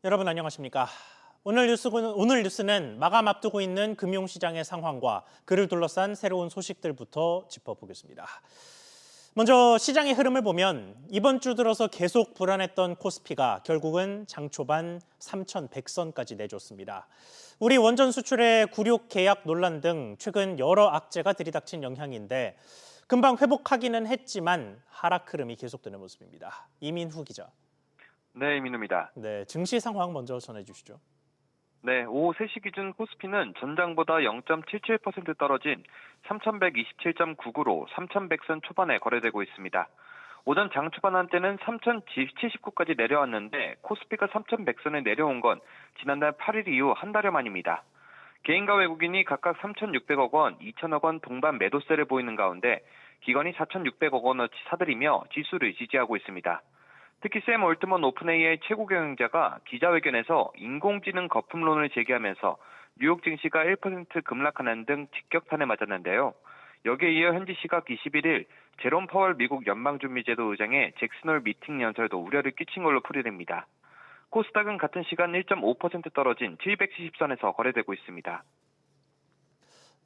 여러분 안녕하십니까? 오늘 뉴스는 마감 앞두고 있는 금융시장의 상황과 그를 둘러싼 새로운 소식들부터 짚어보겠습니다. 먼저 시장의 흐름을 보면 이번 주 들어서 계속 불안했던 코스피가 결국은 장 초반 3,100선까지 내줬습니다. 우리 원전 수출의 굴욕 계약 논란 등 최근 여러 악재가 들이닥친 영향인데 금방 회복하기는 했지만 하락 흐름이 계속되는 모습입니다. 이민후 기자. 네, 이민우입니다. 네, 증시 상황 먼저 전해주시죠. 네, 오후 3시 기준 코스피는 전장보다 0.77% 떨어진 3,127.99로 3,100선 초반에 거래되고 있습니다. 오전 장 초반 한때는 3,079까지 내려왔는데 코스피가 3,100선에 내려온 건 지난달 8일 이후 한 달여 만입니다. 개인과 외국인이 각각 3,600억 원, 2,000억 원 동반 매도세를 보이는 가운데 기관이 4,600억 원어치 사들이며 지수를 지지하고 있습니다. 특히 샘 올트먼 오픈AI 최고 경영자가 기자회견에서 인공지능 거품론을 제기하면서 뉴욕 증시가 1% 급락하는 등 직격탄을 맞았는데요. 여기에 이어 현지 시각 21일 제롬 파월 미국 연방준비제도 의장의 잭슨홀 미팅 연설도 우려를 끼친 걸로 풀이됩니다. 코스닥은 같은 시간 1.5% 떨어진 770선에서 거래되고 있습니다.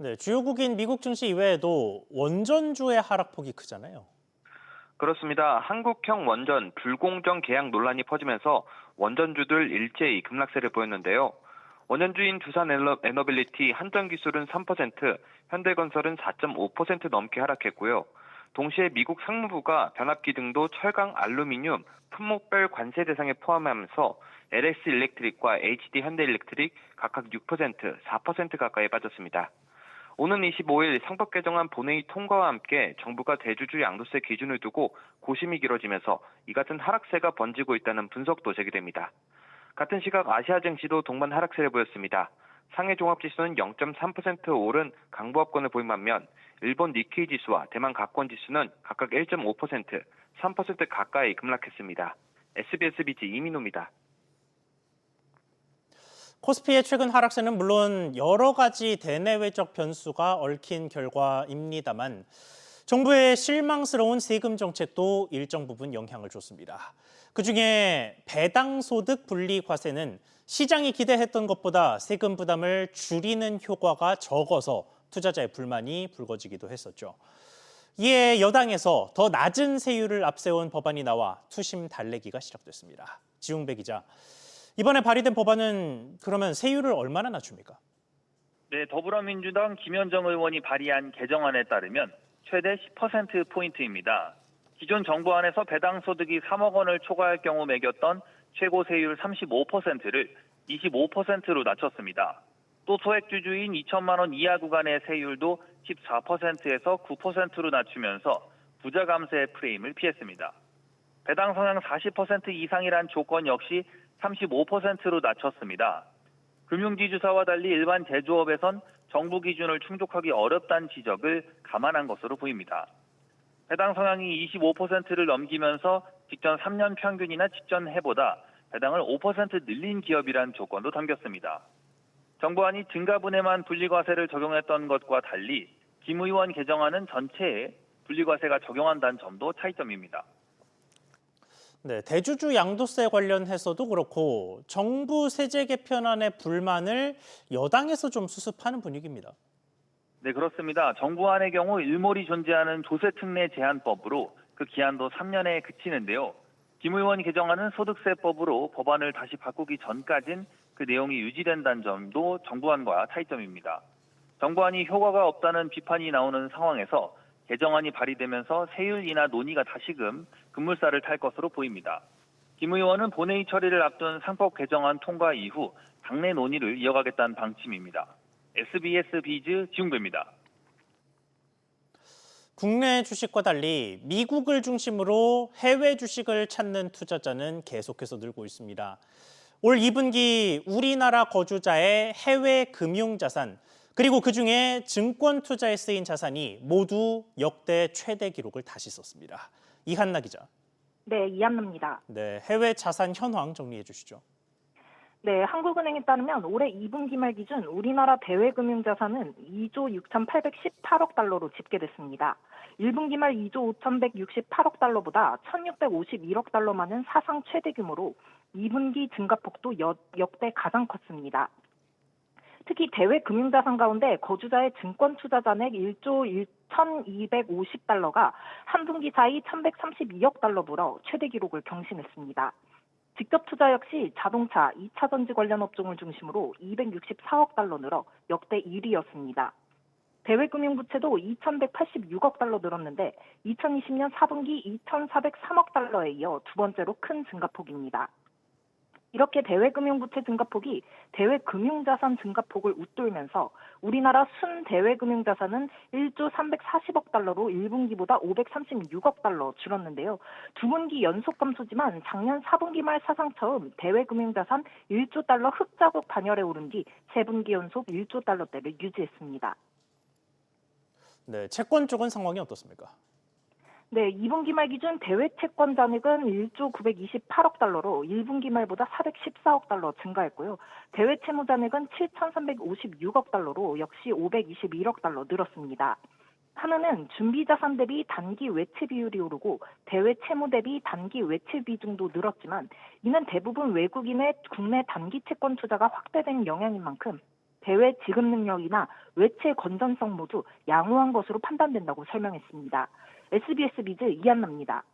네, 주요국인 미국 증시 이외에도 원전주의 하락폭이 크잖아요. 그렇습니다. 한국형 원전 불공정 계약 논란이 퍼지면서 원전주들 일제히 급락세를 보였는데요. 원전주인 두산 에너빌리티 한전기술은 3%, 현대건설은 4.5% 넘게 하락했고요. 동시에 미국 상무부가 변압기 등도 철강, 알루미늄, 품목별 관세 대상에 포함하면서 LS 일렉트릭과 HD 현대일렉트릭 각각 6%, 4% 가까이 빠졌습니다. 오는 25일 상법 개정안 본회의 통과와 함께 정부가 대주주 양도세 기준을 두고 고심이 길어지면서 이 같은 하락세가 번지고 있다는 분석도 제기됩니다. 같은 시각 아시아 증시도 동반 하락세를 보였습니다. 상해 종합지수는 0.3% 오른 강보합권을 보인 반면 일본 니케이 지수와 대만 가권 지수는 각각 1.5%, 3% 가까이 급락했습니다. SBS BG 이민호입니다. 코스피의 최근 하락세는 물론 여러 가지 대내외적 변수가 얽힌 결과입니다만 정부의 실망스러운 세금 정책도 일정 부분 영향을 줬습니다. 그중에 배당소득 분리과세는 시장이 기대했던 것보다 세금 부담을 줄이는 효과가 적어서 투자자의 불만이 불거지기도 했었죠. 이에 여당에서 더 낮은 세율을 앞세운 법안이 나와 투심 달래기가 시작됐습니다. 지웅배 기자. 이번에 발의된 법안은 그러면 세율을 얼마나 낮춥니까? 네, 더불어민주당 김현정 의원이 발의한 개정안에 따르면 최대 10%포인트입니다. 기존 정부안에서 배당소득이 3억 원을 초과할 경우 매겼던 최고 세율 35%를 25%로 낮췄습니다. 또 소액주주인 2천만 원 이하 구간의 세율도 14%에서 9%로 낮추면서 부자 감세 프레임을 피했습니다. 배당 성향 40% 이상이란 조건 역시 35%로 낮췄습니다. 금융지주사와 달리 일반 제조업에선 정부 기준을 충족하기 어렵다는 지적을 감안한 것으로 보입니다. 배당 성향이 25%를 넘기면서 직전 3년 평균이나 직전 해보다 배당을 5% 늘린 기업이란 조건도 담겼습니다. 정부안이 증가분에만 분리과세를 적용했던 것과 달리 김 의원 개정안은 전체에 분리과세가 적용한다는 점도 차이점입니다. 네, 대주주 양도세 관련해서도 그렇고 정부 세제 개편안의 불만을 여당에서 좀 수습하는 분위기입니다. 네, 그렇습니다. 정부안의 경우 일몰이 존재하는 조세특례 제한법으로 그 기한도 3년에 그치는데요. 김 의원 개정안은 소득세법으로 법안을 다시 바꾸기 전까진 그 내용이 유지된다는 점도 정부안과 차이점입니다. 정부안이 효과가 없다는 비판이 나오는 상황에서 개정안이 발의되면서 세율 인하 논의가 다시금 급물살을 탈 것으로 보입니다. 김 의원은 본회의 처리를 앞둔 상법 개정안 통과 이후 당내 논의를 이어가겠다는 방침입니다. SBS 비즈 지웅배입니다. 국내 주식과 달리 미국을 중심으로 해외 주식을 찾는 투자자는 계속해서 늘고 있습니다. 올 2분기 우리나라 거주자의 해외 금융자산 그리고 그중에 증권 투자에 쓰인 자산이 모두 역대 최대 기록을 다시 썼습니다. 이한나 기자. 네, 이한나입니다. 네, 해외 자산 현황 정리해 주시죠. 네, 한국은행에 따르면 올해 2분기 말 기준 우리나라 대외금융자산은 2조 6,818억 달러로 집계됐습니다. 1분기 말 2조 5,168억 달러보다 1,651억 달러 많은 사상 최대 규모로 2분기 증가폭도 역대 가장 컸습니다. 특히 대외 금융자산 가운데 거주자의 증권 투자 잔액 1조 1,250달러가 한 분기 사이 1,132억 달러 불어 최대 기록을 경신했습니다. 직접 투자 역시 자동차, 2차 전지 관련 업종을 중심으로 264억 달러 늘어 역대 1위였습니다. 대외 금융 부채도 2,186억 달러 늘었는데 2020년 4분기 2,403억 달러에 이어 두 번째로 큰 증가폭입니다. 이렇게 대외 금융 부채 증가폭이 대외 금융 자산 증가폭을 웃돌면서 우리나라 순 대외 금융 자산은 1조 340억 달러로 1분기보다 536억 달러 줄었는데요. 두 분기 연속 감소지만 작년 4분기 말 사상 처음 대외 금융 자산 1조 달러 흑자국 반열에 오른 뒤 3분기 연속 1조 달러대를 유지했습니다. 네, 채권 쪽은 상황이 어떻습니까? 네, 2분기 말 기준 대외 채권 잔액은 1조 928억 달러로 1분기 말보다 414억 달러 증가했고요. 대외 채무 잔액은 7,356억 달러로 역시 521억 달러 늘었습니다. 하나는 준비 자산 대비 단기 외채 비율이 오르고 대외 채무 대비 단기 외채 비중도 늘었지만 이는 대부분 외국인의 국내 단기 채권 투자가 확대된 영향인 만큼 대외 지급 능력이나 외채 건전성 모두 양호한 것으로 판단된다고 설명했습니다. SBS 비즈 이한나입니다.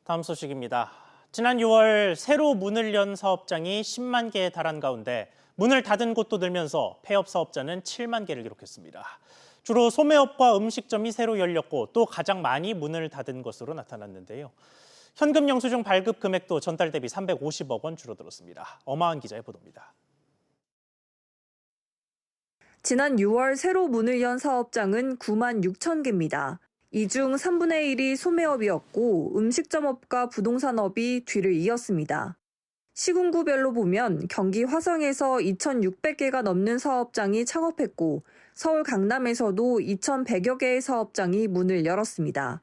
다음 소식입니다. 지난 6월 새로 문을 연 사업장이 10만 개에 달한 가운데 문을 닫은 곳도 늘면서 폐업 사업자는 7만 개를 기록했습니다. 주로 소매업과 음식점이 새로 열렸고 또 가장 많이 문을 닫은 것으로 나타났는데요. 현금 영수증 발급 금액도 전달 대비 350억 원 줄어들었습니다. 엄하은 기자의 보도입니다. 지난 6월 새로 문을 연 사업장은 9만 6천 개입니다. 이 중 3분의 1이 소매업이었고 음식점업과 부동산업이 뒤를 이었습니다. 시군구별로 보면 경기 화성에서 2,600개가 넘는 사업장이 창업했고 서울 강남에서도 2,100여 개의 사업장이 문을 열었습니다.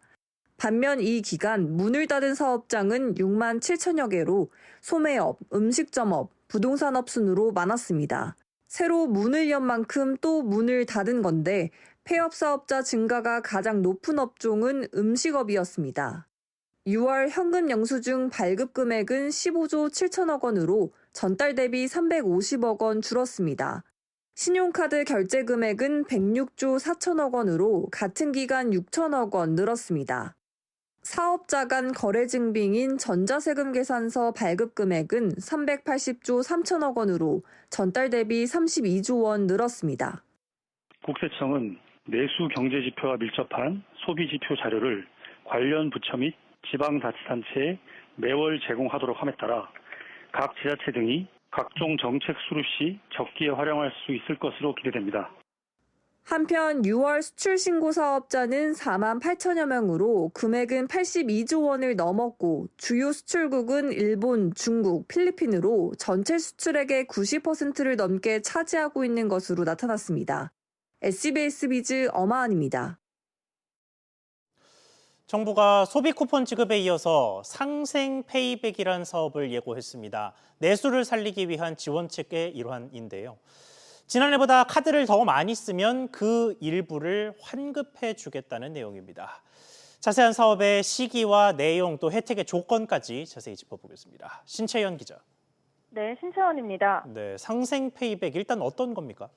반면 이 기간 문을 닫은 사업장은 6만 7천여 개로 소매업, 음식점업, 부동산업 순으로 많았습니다. 새로 문을 연 만큼 또 문을 닫은 건데 폐업 사업자 증가가 가장 높은 업종은 음식업이었습니다. 6월 현금 영수증 발급 금액은 15조 7천억 원으로 전달 대비 350억 원 줄었습니다. 신용카드 결제 금액은 106조 4천억 원으로 같은 기간 6천억 원 늘었습니다. 사업자 간 거래 증빙인 전자세금 계산서 발급 금액은 380조 3천억 원으로 전달 대비 32조 원 늘었습니다. 국세청은 내수 경제지표와 밀접한 소비지표 자료를 관련 부처 및 지방자치단체에 매월 제공하도록 함에 따라 각 지자체 등이 각종 정책 수립 시 적기에 활용할 수 있을 것으로 기대됩니다. 한편 6월 수출 신고 사업자는 4만 8천여 명으로 금액은 82조 원을 넘었고 주요 수출국은 일본, 중국, 필리핀으로 전체 수출액의 90%를 넘게 차지하고 있는 것으로 나타났습니다. SBS 비즈 엄하은입니다. 정부가 소비 쿠폰 지급에 이어서 상생 페이백이라는 사업을 예고했습니다. 내수를 살리기 위한 지원책의 일환인데요. 지난해보다 카드를 더 많이 쓰면 그 일부를 환급해 주겠다는 내용입니다. 자세한 사업의 시기와 내용 또 혜택의 조건까지 자세히 짚어보겠습니다. 신채연 기자. 네, 신채원입니다. 네, 상생 페이백 일단 어떤 겁니까?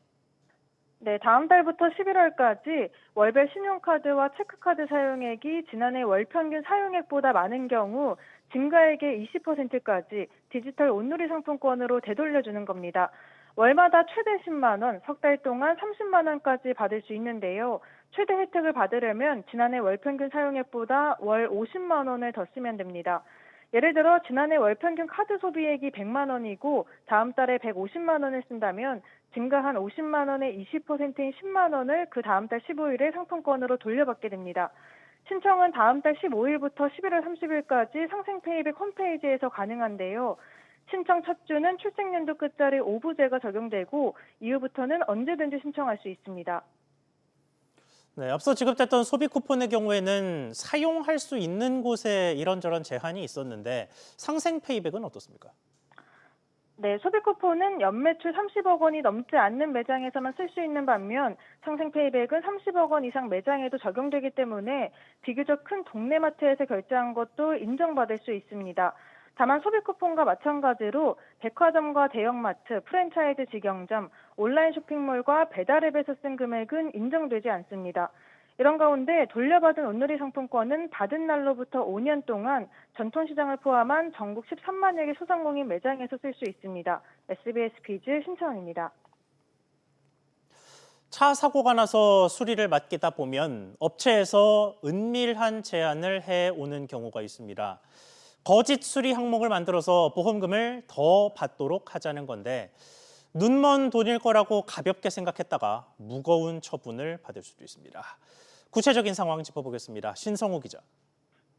네, 다음 달부터 11월까지 월별 신용카드와 체크카드 사용액이 지난해 월 평균 사용액보다 많은 경우 증가액의 20%까지 디지털 온누리 상품권으로 되돌려주는 겁니다. 월마다 최대 10만 원, 석 달 동안 30만 원까지 받을 수 있는데요. 최대 혜택을 받으려면 지난해 월 평균 사용액보다 월 50만 원을 더 쓰면 됩니다. 예를 들어 지난해 월 평균 카드 소비액이 100만 원이고 다음 달에 150만 원을 쓴다면 증가한 50만 원의 20%인 10만 원을 그 다음 달 15일에 상품권으로 돌려받게 됩니다. 신청은 다음 달 15일부터 11월 30일까지 상생페이백 홈페이지에서 가능한데요. 신청 첫 주는 출생연도 끝자리 5부제가 적용되고 이후부터는 언제든지 신청할 수 있습니다. 네, 앞서 지급됐던 소비 쿠폰의 경우에는 사용할 수 있는 곳에 이런저런 제한이 있었는데 상생 페이백은 어떻습니까? 네, 소비 쿠폰은 연매출 30억 원이 넘지 않는 매장에서만 쓸 수 있는 반면 상생페이백은 30억 원 이상 매장에도 적용되기 때문에 비교적 큰 동네 마트에서 결제한 것도 인정받을 수 있습니다. 다만 소비 쿠폰과 마찬가지로 백화점과 대형마트, 프랜차이즈 직영점, 온라인 쇼핑몰과 배달앱에서 쓴 금액은 인정되지 않습니다. 이런 가운데 돌려받은 온누리 상품권은 받은 날로부터 5년 동안 전통시장을 포함한 전국 13만여 개 소상공인 매장에서 쓸 수 있습니다. SBS 퀴즈 신청입니다. 차 사고가 나서 수리를 맡기다 보면 업체에서 은밀한 제안을 해오는 경우가 있습니다. 거짓 수리 항목을 만들어서 보험금을 더 받도록 하자는 건데 눈먼 돈일 거라고 가볍게 생각했다가 무거운 처분을 받을 수도 있습니다. 구체적인 상황 짚어보겠습니다. 신성우 기자.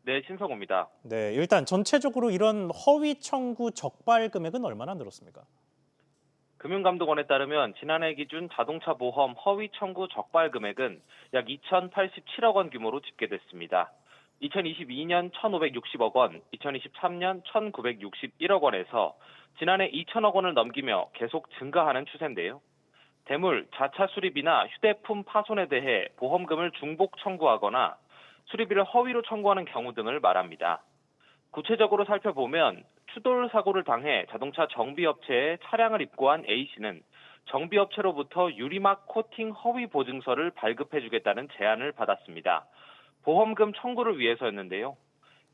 네, 신성우입니다. 네, 일단 전체적으로 이런 허위 청구 적발 금액은 얼마나 늘었습니까? 금융감독원에 따르면 지난해 기준 자동차 보험 허위 청구 적발 금액은 약 2,087억 원 규모로 집계됐습니다. 2022년 1,560억 원, 2023년 1,961억 원에서 지난해 2,000억 원을 넘기며 계속 증가하는 추세인데요. 대물, 자차 수리비나 휴대폰 파손에 대해 보험금을 중복 청구하거나 수리비를 허위로 청구하는 경우 등을 말합니다. 구체적으로 살펴보면 추돌 사고를 당해 자동차 정비업체에 차량을 입고한 A씨는 정비업체로부터 유리막 코팅 허위 보증서를 발급해주겠다는 제안을 받았습니다. 보험금 청구를 위해서였는데요.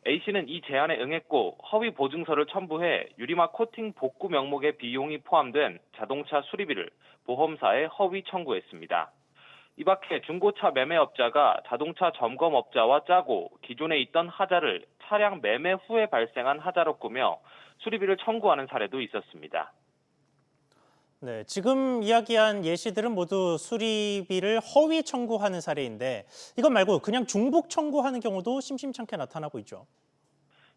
A씨는 이 제안에 응했고 허위 보증서를 첨부해 유리막 코팅 복구 명목의 비용이 포함된 자동차 수리비를 보험사에 허위 청구했습니다. 이 밖에 중고차 매매업자가 자동차 점검업자와 짜고 기존에 있던 하자를 차량 매매 후에 발생한 하자로 꾸며 수리비를 청구하는 사례도 있었습니다. 네, 지금 이야기한 예시들은 모두 수리비를 허위 청구하는 사례인데 이것 말고 그냥 중복 청구하는 경우도 심심찮게 나타나고 있죠.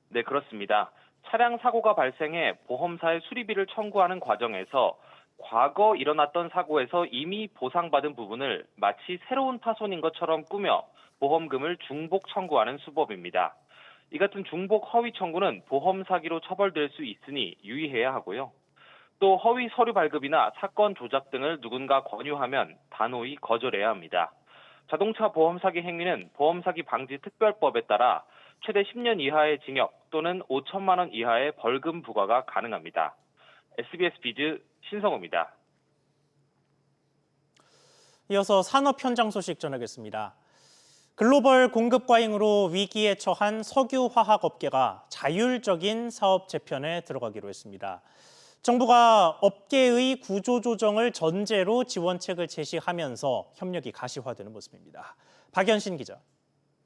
네, 그렇습니다. 차량 사고가 발생해 보험사에 수리비를 청구하는 과정에서 과거 일어났던 사고에서 이미 보상받은 부분을 마치 새로운 파손인 것처럼 꾸며 보험금을 중복 청구하는 수법입니다. 이 같은 중복 허위 청구는 보험 사기로 처벌될 수 있으니 유의해야 하고요. 또 허위 서류 발급이나 사건 조작 등을 누군가 권유하면 단호히 거절해야 합니다. 자동차 보험 사기 행위는 보험 사기 방지 특별법에 따라 최대 10년 이하의 징역 또는 5천만 원 이하의 벌금 부과가 가능합니다. SBS 비즈 신성우입니다. 이어서 산업 현장 소식 전하겠습니다. 글로벌 공급 과잉으로 위기에 처한 석유화학 업계가 자율적인 사업 재편에 들어가기로 했습니다. 정부가 업계의 구조조정을 전제로 지원책을 제시하면서 협력이 가시화되는 모습입니다. 박연신 기자.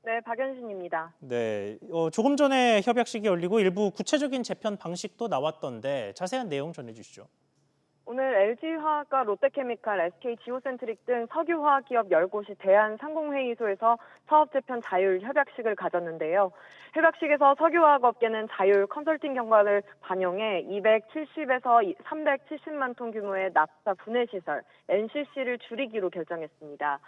네, 박연신입니다. 네, 조금 전에 협약식이 열리고 일부 구체적인 재편 방식도 나왔던데 자세한 내용 전해주시죠. 오늘 LG화학과 롯데케미칼, SK지오센트릭 등 석유화학 기업 10곳이 대한상공회의소에서 사업재편 자율 협약식을 가졌는데요. 협약식에서 석유화학 업계는 자율 컨설팅 경과를 반영해 270에서 370만 톤 규모의 납사 분해시설, NCC를 줄이기로 결정했습니다.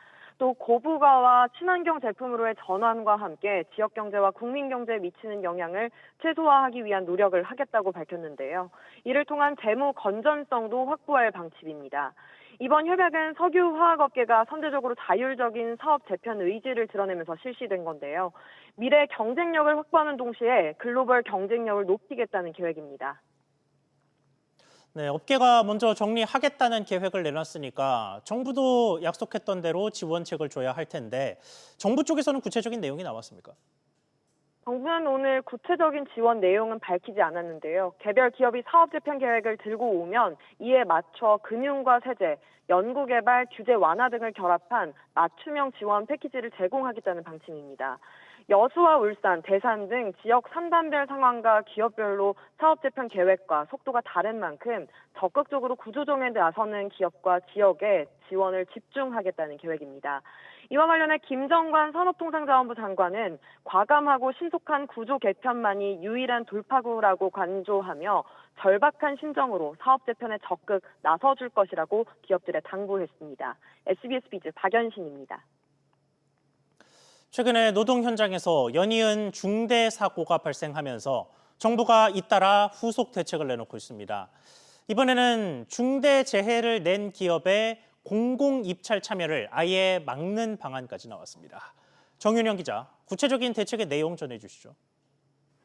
또 고부가와 친환경 제품으로의 전환과 함께 지역 경제와 국민 경제에 미치는 영향을 최소화하기 위한 노력을 하겠다고 밝혔는데요. 이를 통한 재무 건전성도 확보할 방침입니다. 이번 협약은 석유화학업계가 선제적으로 자율적인 사업 재편 의지를 드러내면서 실시된 건데요. 미래 경쟁력을 확보하는 동시에 글로벌 경쟁력을 높이겠다는 계획입니다. 네, 업계가 먼저 정리하겠다는 계획을 내놨으니까 정부도 약속했던 대로 지원책을 줘야 할 텐데 정부 쪽에서는 구체적인 내용이 나왔습니까? 정부는 오늘 구체적인 지원 내용은 밝히지 않았는데요. 개별 기업이 사업 재편 계획을 들고 오면 이에 맞춰 금융과 세제, 연구개발, 규제 완화 등을 결합한 맞춤형 지원 패키지를 제공하겠다는 방침입니다. 여수와 울산, 대산 등 지역 산단별 상황과 기업별로 사업 재편 계획과 속도가 다른 만큼 적극적으로 구조조정에 나서는 기업과 지역에 지원을 집중하겠다는 계획입니다. 이와 관련해 김정관 산업통상자원부 장관은 과감하고 신속한 구조 개편만이 유일한 돌파구라고 강조하며 절박한 심정으로 사업 재편에 적극 나서줄 것이라고 기업들에 당부했습니다. SBS 비즈 박연신입니다. 최근에 노동 현장에서 연이은 중대 사고가 발생하면서 정부가 잇따라 후속 대책을 내놓고 있습니다. 이번에는 중대 재해를 낸 기업의 공공 입찰 참여를 아예 막는 방안까지 나왔습니다. 정윤영 기자, 구체적인 대책의 내용 전해주시죠.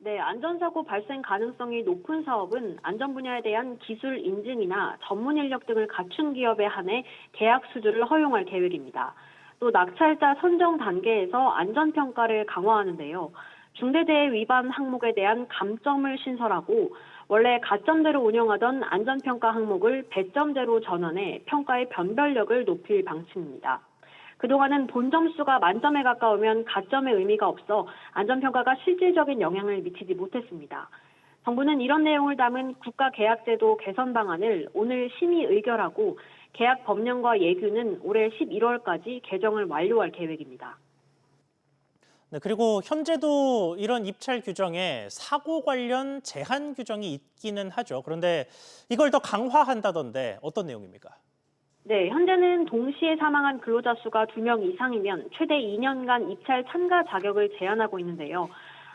네, 안전사고 발생 가능성이 높은 사업은 안전 분야에 대한 기술 인증이나 전문 인력 등을 갖춘 기업에 한해 계약 수주를 허용할 계획입니다. 또 낙찰자 선정 단계에서 안전평가를 강화하는데요. 중대재해 위반 항목에 대한 감점을 신설하고 원래 가점제로 운영하던 안전평가 항목을 배점제로 전환해 평가의 변별력을 높일 방침입니다. 그동안은 본점수가 만점에 가까우면 가점의 의미가 없어 안전평가가 실질적인 영향을 미치지 못했습니다. 정부는 이런 내용을 담은 국가계약제도 개선 방안을 오늘 심의 의결하고 계약 법령과 예규는 올해 11월까지 개정을 완료할 계획입니다. 네, 그리고 현재도 이런 입찰 규정에 사고 관련 제한 규정이 있기는 하죠. 그런데 이걸 더 강화한다던데 어떤 내용입니까? 네, 현재는 동시에 사망한 근로자 수가 2명 이상이면 최대 2년간 입찰 참가 자격을 제한하고 있는데요.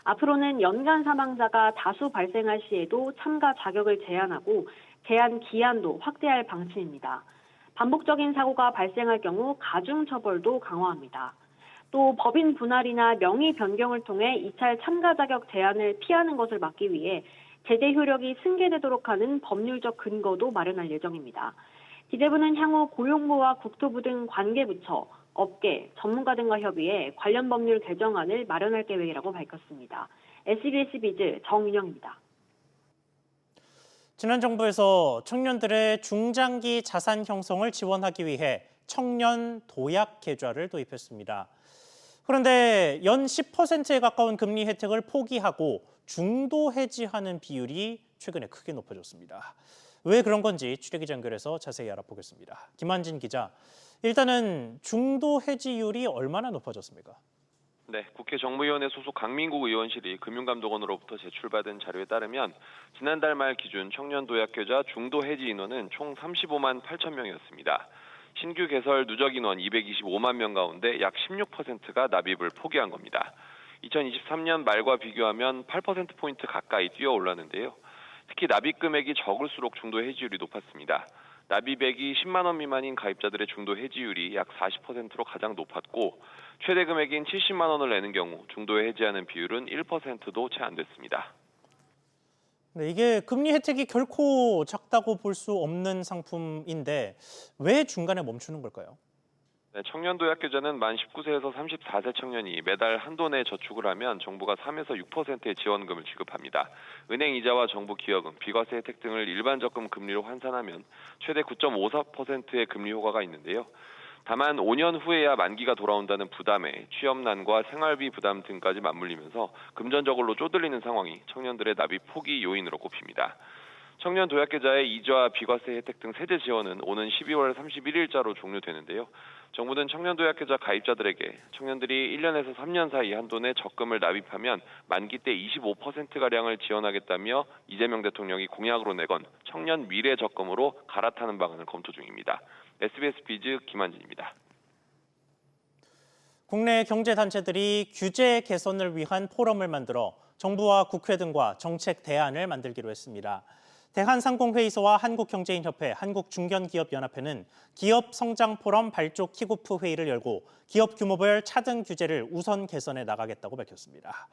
앞으로는 연간 사망자가 다수 발생할 시에도 참가 자격을 제한하고 제한 기한도 확대할 방침입니다. 반복적인 사고가 발생할 경우 가중 처벌도 강화합니다. 또 법인 분할이나 명의 변경을 통해 입찰 참가 자격 제한을 피하는 것을 막기 위해 제재 효력이 승계되도록 하는 법률적 근거도 마련할 예정입니다. 기재부는 향후 고용부와 국토부 등 관계부처, 업계, 전문가 등과 협의해 관련 법률 개정안을 마련할 계획이라고 밝혔습니다. SBS 비즈 정윤영입니다. 지난 정부에서 청년들의 중장기 자산 형성을 지원하기 위해 청년 도약 계좌를 도입했습니다. 그런데 연 10%에 가까운 금리 혜택을 포기하고 중도 해지하는 비율이 최근에 크게 높아졌습니다. 왜 그런 건지 취재기자 연결해서 자세히 알아보겠습니다. 김한진 기자, 일단은 중도 해지율이 얼마나 높아졌습니까? 네, 국회 정무위원회 소속 강민국 의원실이 금융감독원으로부터 제출받은 자료에 따르면 지난달 말 기준 청년 도약계좌 중도 해지 인원은 총 35만 8천 명이었습니다. 신규 개설 누적 인원 225만 명 가운데 약 16%가 납입을 포기한 겁니다. 2023년 말과 비교하면 8%포인트 가까이 뛰어올랐는데요. 특히 납입 금액이 적을수록 중도 해지율이 높았습니다. 납입액이 10만 원 미만인 가입자들의 중도 해지율이 약 40%로 가장 높았고 최대 금액인 70만 원을 내는 경우 중도에 해지하는 비율은 1%도 채 안 됐습니다. 네, 이게 금리 혜택이 결코 작다고 볼 수 없는 상품인데 왜 중간에 멈추는 걸까요? 네, 청년 도약계좌는 만 19세에서 34세 청년이 매달 한도 내 저축을 하면 정부가 3에서 6%의 지원금을 지급합니다. 은행 이자와 정부 기여금, 비과세 혜택 등을 일반 적금 금리로 환산하면 최대 9.54%의 금리 효과가 있는데요. 다만 5년 후에야 만기가 돌아온다는 부담에 취업난과 생활비 부담 등까지 맞물리면서 금전저걸로 쪼들리는 상황이 청년들의 납입 포기 요인으로 꼽힙니다. 청년 도약계좌의 이자와 비과세 혜택 등 세제 지원은 오는 12월 31일자로 종료되는데요. 정부는 청년 도약계좌 가입자들에게 청년들이 1년에서 3년 사이 한도 내 적금을 납입하면 만기 때 25%가량을 지원하겠다며 이재명 대통령이 공약으로 내건 청년 미래 적금으로 갈아타는 방안을 검토 중입니다. SBS 비즈 김한진입니다. 국내 경제단체들이 규제 개선을 위한 포럼을 만들어 정부와 국회 등과 정책 대안을 만들기로 했습니다. 대한상공회의소와 한국경제인협회, 한국중견기업연합회는 기업 성장 포럼 발족 킥오프 회의를 열고 기업 규모별 차등 규제를 우선 개선해 나가겠다고 밝혔습니다.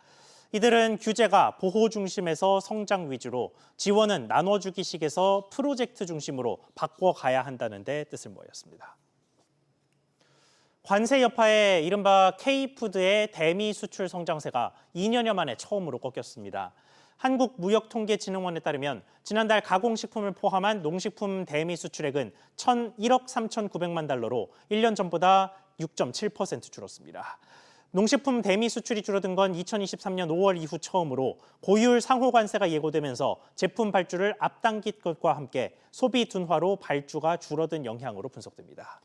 이들은 규제가 보호 중심에서 성장 위주로 지원은 나눠주기식에서 프로젝트 중심으로 바꿔가야 한다는 데 뜻을 모였습니다. 관세 여파에 이른바 K푸드의 대미 수출 성장세가 2년여 만에 처음으로 꺾였습니다. 한국무역통계진흥원에 따르면 지난달 가공식품을 포함한 농식품 대미 수출액은 1억 3,900만 달러로 1년 전보다 6.7% 줄었습니다. 농식품 대미 수출이 줄어든 건 2023년 5월 이후 처음으로 고율 상호 관세가 예고되면서 제품 발주를 앞당긴 것과 함께 소비 둔화로 발주가 줄어든 영향으로 분석됩니다.